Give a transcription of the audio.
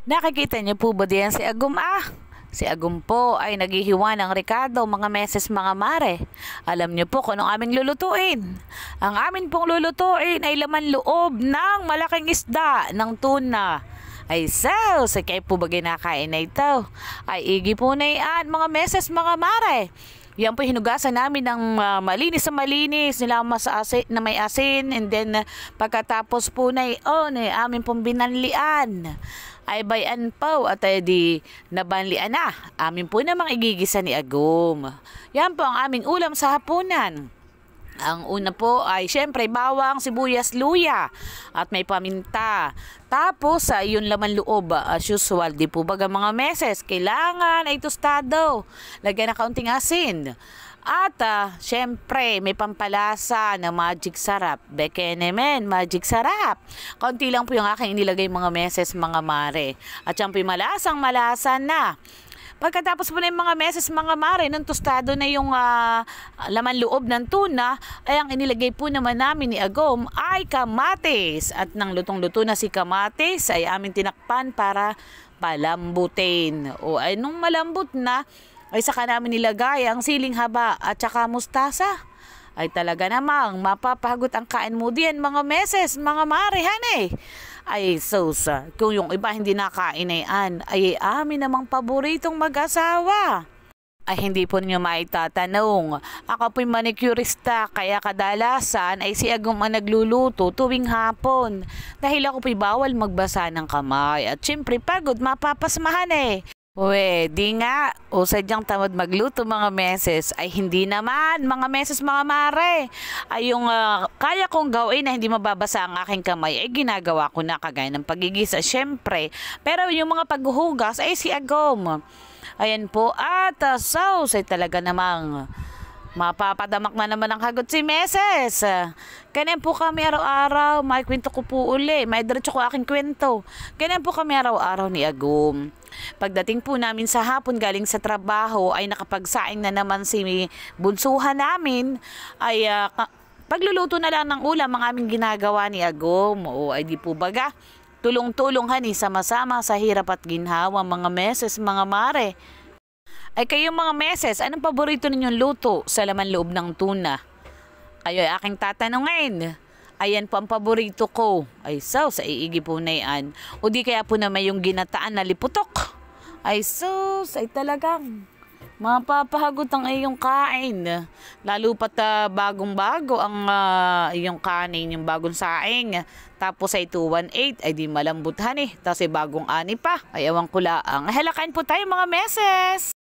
Nakikita niyo po ba diyan si Agum Si Agum po ay naghihiwa ng rekado mga meses mga mare. Alam niyo po kung anong aming lulutuin. Ang amin pong lulutuin ay laman loob ng malaking isda ng tuna. Ay sa kayo po ba ginakain na ito? Ay igi po na yan mga meses mga mare. Yan po hinugasan namin ng malinis sa malinis, nilamas na may asin, and then pagkatapos po na amin pong binanlian. Ay bayan po at di nabanlian na. Amin po namang igigisa ni Agum. Yan po ang aming ulam sa hapunan. Ang una po ay syempre bawang, sibuyas, luya at may paminta. Tapos yun laman loob as usual, di po baga mga meses, kailangan ay tostado. Lagyan na kaunting asin. At syempre may pampalasa na magic sarap. Bekenemen, magic sarap. Kaunti lang po yung aking inilagay mga meses mga mare. At yan po yung malasang malasa na. Pagkatapos po na yung mga meses, mga mare, nang tostado na yung laman loob ng tuna, ay ang inilagay po naman namin ni Agum ay kamatis. At nang lutong-luto na si kamatis, ay amin tinakpan para palambutin. O ay nung malambot na, ay saka namin nilagay ang siling haba at saka mustasa. Ay talaga namang mapapahagot ang kain mo diyan mga meses, mga mare, hane. Ay sausa, kung yung iba hindi nakain ay amin namang paboritong mag-asawa. Ay hindi po ninyo maitatanong. Ako po'y manicurista, kaya kadalasan ay si Agum ang nagluluto tuwing hapon. Dahil ako po'y bawal magbasa ng kamay at syempre pagod mapapasmahan. Pwede nga, o sadyang tamad magluto mga meses, ay hindi naman mga meses mga mare. Ay yung kaya kong gawin na hindi mababasa ang aking kamay ay ginagawa ko na kagaya ng pagigisa syempre. Pero yung mga paghuhugas ay si Agum. Ayan po at sauce ay talaga namang mapapadamak na naman ang hagot si meses. Ganyan po kami araw-araw, may kwento ko po uli, may diretso ko aking kwento. Ganyan po kami araw-araw ni Agum. Pagdating po namin sa hapon galing sa trabaho ay nakapagsaing na naman si bunsuhan namin ay pagluluto na lang ng ulam ang aming ginagawa ni Agum. O ay di po baga, tulong-tulong sama-sama sa hirap at ginhawa mga meses mga mare. Ay kayong mga meses, anong paborito ninyong luto sa laman loob ng tuna? Ay aking tatanungin. Ayan po ang paborito ko. Ay sa iigi po na yan. O di kaya po naman yung ginataan na liputok. Ay ay talagang mapapahagot ang iyong kain. Lalo pat bagong-bago ang iyong kanin, yung bagong saing. Tapos ay 218, ay di malambut Tapos ay bagong ani pa. Ay awan ko laang. Halakain po tayo mga meses.